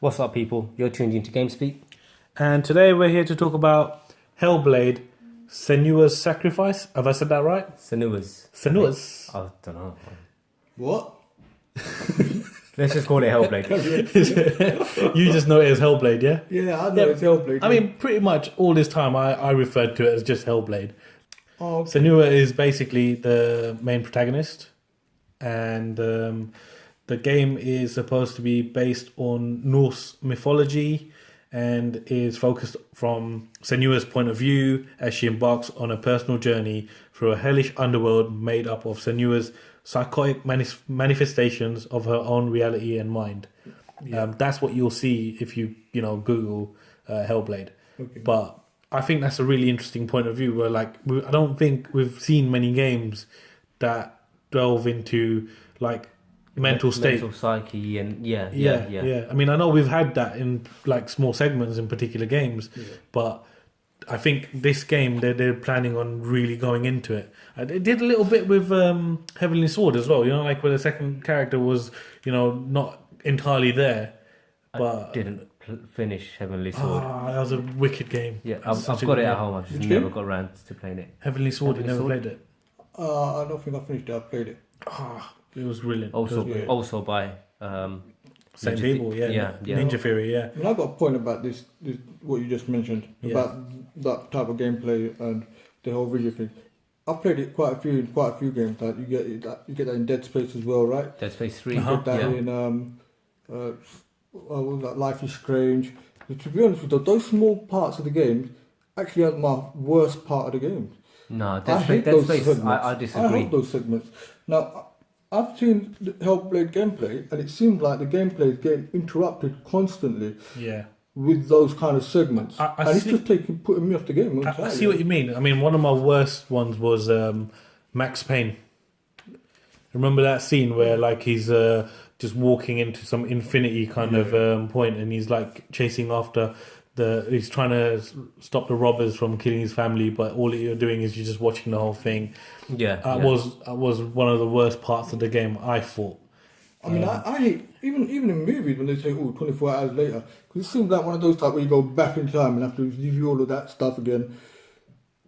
What's up, people? You're tuned into GameSpeak. And today we're here to talk about HellBlade, Senua's Sacrifice. Have I said that right? Senua's. Senua's. I don't know. What? Let's just call it HellBlade. You just know it as HellBlade, yeah? Yeah, I know it's HellBlade. I mean, pretty much all this time I referred to it as just HellBlade. Oh, okay. Senua is basically the main protagonist, and the game is supposed to be based on Norse mythology and is focused from Senua's point of view as she embarks on a personal journey through a hellish underworld made up of Senua's psychotic manifestations of her own reality and mind. Yeah. That's what you'll see if you Google HellBlade. Okay. But I think that's a really interesting point of view where I don't think we've seen many games that delve into mental state. Mental psyche and yeah. I mean, I know we've had that in small segments in particular games, but I think this game they're planning on really going into it. They did a little bit with Heavenly Sword as well, where the second character was, not entirely there. But I didn't finish Heavenly Sword. that was a wicked game. Yeah, I've got it at home. I've just never got around to playing it. Heavenly Sword, you never played it? I don't think I finished it. I played it. It was brilliant. Also by Same people, yeah. Ninja Theory, yeah. I mean, I've got a point about this what you just mentioned about that type of gameplay and the whole video thing. I've played it quite a few games. Like you get that in Dead Space as well, right? Dead Space 3. You get that in what was that, Life is Strange. But to be honest with you, those small parts of the game actually are my worst part of the game. No, I Dead hate Space. those segments. I disagree. I hate those segments. Now, I've seen the HellBlade gameplay, and it seems like the gameplay is getting interrupted constantly. Yeah. With those kind of segments, and it's just putting me off the game. I see what you mean. I mean, one of my worst ones was Max Payne. Remember that scene where he's just walking into some infinity kind of point, and he's chasing after he's trying to stop the robbers from killing his family, but all you're doing is you're just watching the whole thing. That was one of the worst parts of the game, I thought. I mean, I hate even in movies when they say 24 hours later, because it seems like one of those type where you go back in time and have to review all of that stuff again.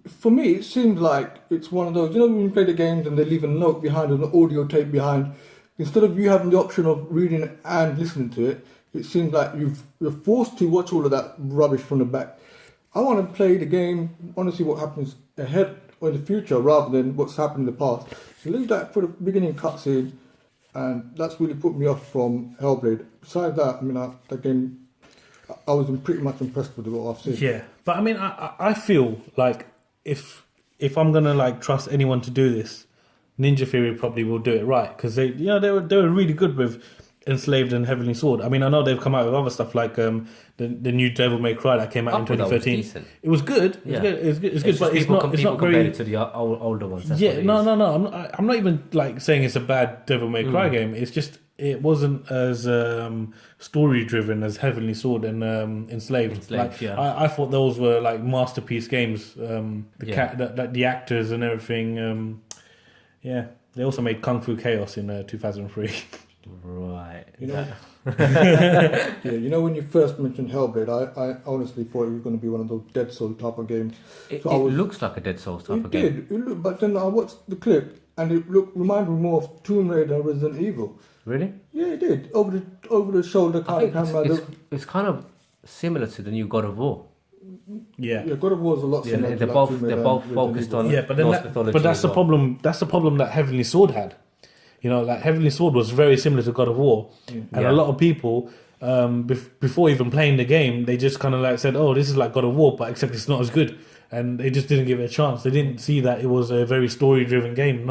For me, it seems like it's one of those, when you play the games and they leave a note behind, an audio tape behind, instead of you having the option of reading it and listening to it, it seems like you're forced to watch all of that rubbish from the back. I want to play the game, want to see what happens ahead or in the future rather than what's happened in the past. So leave that for the beginning cutscene, and that's really put me off from HellBlade. Besides that, I mean, that game, I was pretty much impressed with what I've seen. Yeah, but I mean, I feel like if I'm gonna trust anyone to do this, Ninja Theory probably will do it right, because they were really good with Enslaved and Heavenly Sword. I mean, I know they've come out with other stuff like the new Devil May Cry that came out in 2013. It was good. It's good, but it's not very compared to the older ones. That's no. I'm not even saying it's a bad Devil May Cry game. It's just it wasn't as story driven as Heavenly Sword and Enslaved. I thought those were masterpiece games. The actors and everything. They also made Kung Fu Chaos in 2003. Right. When you first mentioned HellBlade, I honestly thought it was going to be one of those Dead Souls type of games. It looks like a Dead Souls type of game. It did, but then I watched the clip and it reminded me more of Tomb Raider and Resident Evil. Really? Yeah, it did. Over the shoulder kind of camera. It's kind of similar to the new God of War. Yeah, God of War is a lot similar. They're both focused on Norse mythology. But that's the problem. That's the problem that Heavenly Sword had. Heavenly Sword was very similar to God of War, and a lot of people, before even playing the game, they just kind of said, "Oh, this is like God of War, but except it's not as good," and they just didn't give it a chance. They didn't see that it was a very story-driven game,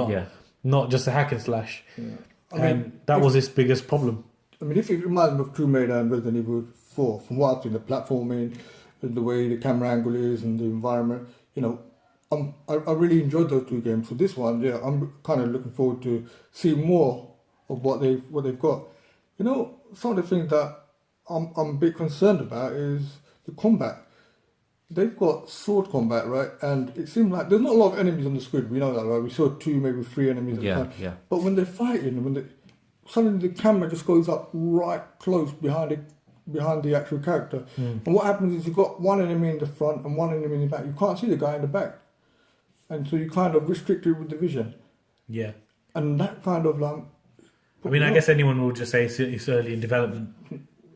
not just a hack and slash. Yeah. That was its biggest problem. I mean, if it reminds me of Tomb Raider and Resident Evil 4, from what I've seen, the platforming, the way the camera angle is, and the environment, I really enjoyed those two games. So this one, I'm kind of looking forward to seeing more of what they've got. Some of the things that I'm a bit concerned about is the combat. They've got sword combat, right? And it seems like there's not a lot of enemies on the screen. We know that, right? We saw 2, maybe 3 enemies at a time. Yeah. But when they're fighting, suddenly the camera just goes up right close behind behind the actual character. And what happens is you've got one enemy in the front and one enemy in the back. You can't see the guy in the back, and so you kind of restricted with the vision. Yeah. And that kind of like. I mean, I guess anyone will just say it's early in development.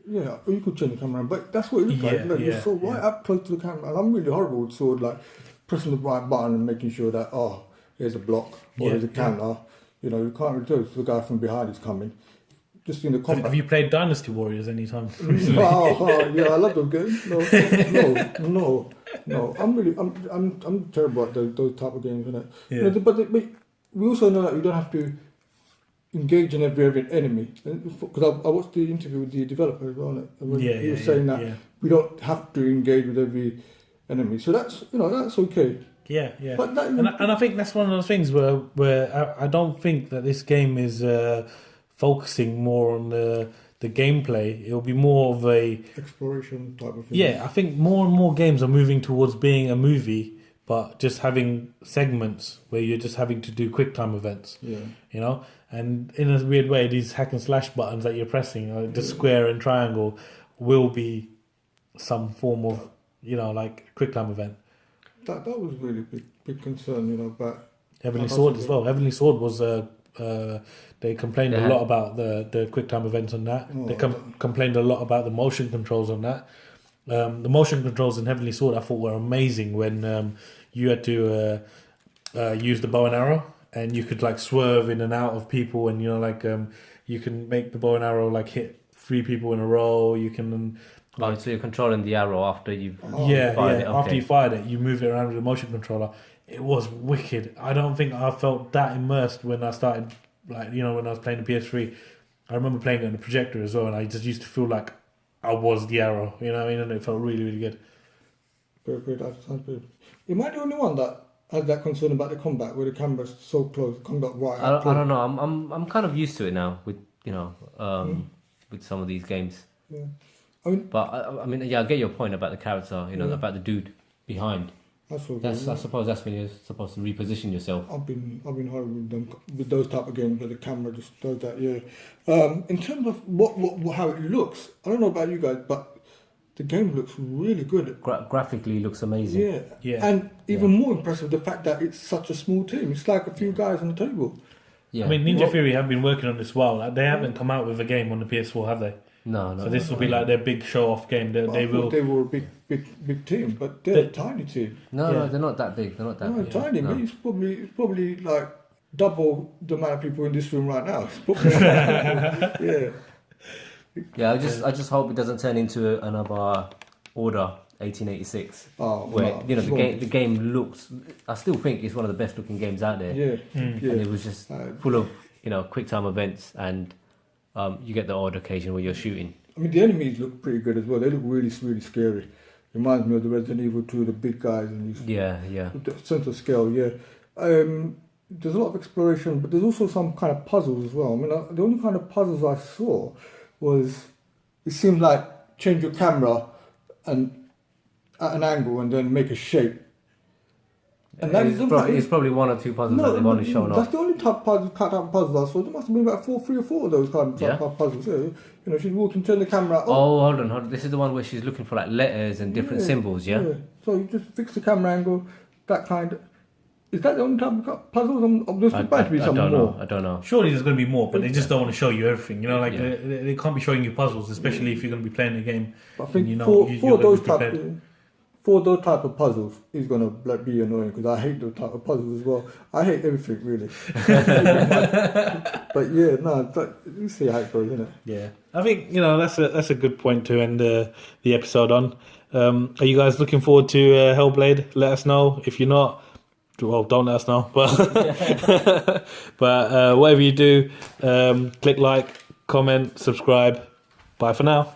Yeah, or you could turn the camera on, but that's what it looks like. Like you're so right up close to the camera, and I'm really horrible with sword, like pressing the right button and making sure that here's a block or there's a camera. You know, you can't really tell if the guy from behind is coming. Just in the combat. Have you played Dynasty Warriors anytime? Yeah, I love those games. No. I'm terrible at those type of games, innit? Yeah. But we also know that we don't have to engage in every enemy. Because I watched the interview with the developer as well, and he was saying that we don't have to engage with every enemy. So that's okay. Yeah. But and I think that's one of those things where I don't think that this game is focusing more on the gameplay. It'll be more of a exploration type of thing. Yeah, I think more and more games are moving towards being a movie, but just having segments where you're just having to do quick time events. Yeah. You know? And in a weird way, these hack and slash buttons that you're pressing, the square and triangle, will be some form of, like quick time event. That was really big concern, but Heavenly Sword as well. Heavenly Sword was they complained a lot about the quick time events on that. They complained a lot about the motion controls on that. The motion controls in Heavenly Sword I thought were amazing when you had to use the bow and arrow, and you could like swerve in and out of people, and you can make the bow and arrow like hit 3 people in a row. You can so you're controlling the arrow after you've fired it. Okay. After you fired it, you move it around with the motion controller. It was wicked. I don't think I felt that immersed when I started, when I was playing the PS3. I remember playing it on the projector as well, and I just used to feel like I was the arrow, and it felt really, really good. Very good. That sounds good. Am I the only one that has that concern about the combat, where the camera's so close, combat right up close? I don't know. I'm kind of used to it now with with some of these games. Yeah. But I get your point about the character, about the dude behind. I suppose that's when you're supposed to reposition yourself. I've been horrible with those type of games where the camera just does that. Yeah. In terms of how it looks, I don't know about you guys, but the game looks really good. Graphically, looks amazing. Yeah. And even more impressive, the fact that it's such a small team. It's like a few guys on the table. Yeah. I mean, Ninja Theory have been working on this while. Like, they haven't come out with a game on the PS4, have they? No. So this will be like their big show-off game. They were a big team, but they're a tiny team. No, they're not that big. They're not that big. Tiny. No. It's probably like double the amount of people in this room right now. Yeah. Yeah, I just hope it doesn't turn into another Order 1886. The game looks. I still think it's one of the best looking games out there. Yeah. And it was just full of quick time events, and you get the odd occasion where you're shooting. I mean, the enemies look pretty good as well. They look really, really scary. Reminds me of the Resident Evil 2, the big guys and these. Yeah. The sense of scale. Yeah. There's a lot of exploration, but there's also some kind of puzzles as well. I mean, the only kind of puzzles I saw was, it seemed like change your camera and at an angle and then make a shape. And it's probably one or two puzzles that they've only shown off. That's the only type of puzzles I saw. There must have been about 3 or 4 of those kind of puzzles. Yeah. She's walking, turn the camera up. Oh, hold on. This is the one where she's looking for like letters and different symbols, yeah? So you just fix the camera angle, that kind of. Is that the only type of puzzles? There's about to be some more. I don't know. Surely there's going to be more, but they just don't want to show you everything. They can't be showing you puzzles, especially if you're going to be playing the game. I think for those type of puzzles is going to be annoying, because I hate those type of puzzles as well. I hate everything really. But you see how it goes, isn't it? Yeah, I think that's a good point to end the episode on. Are you guys looking forward to HellBlade? Let us know. If you're not, well, don't let us know. But whatever you do, click like, comment, subscribe. Bye for now.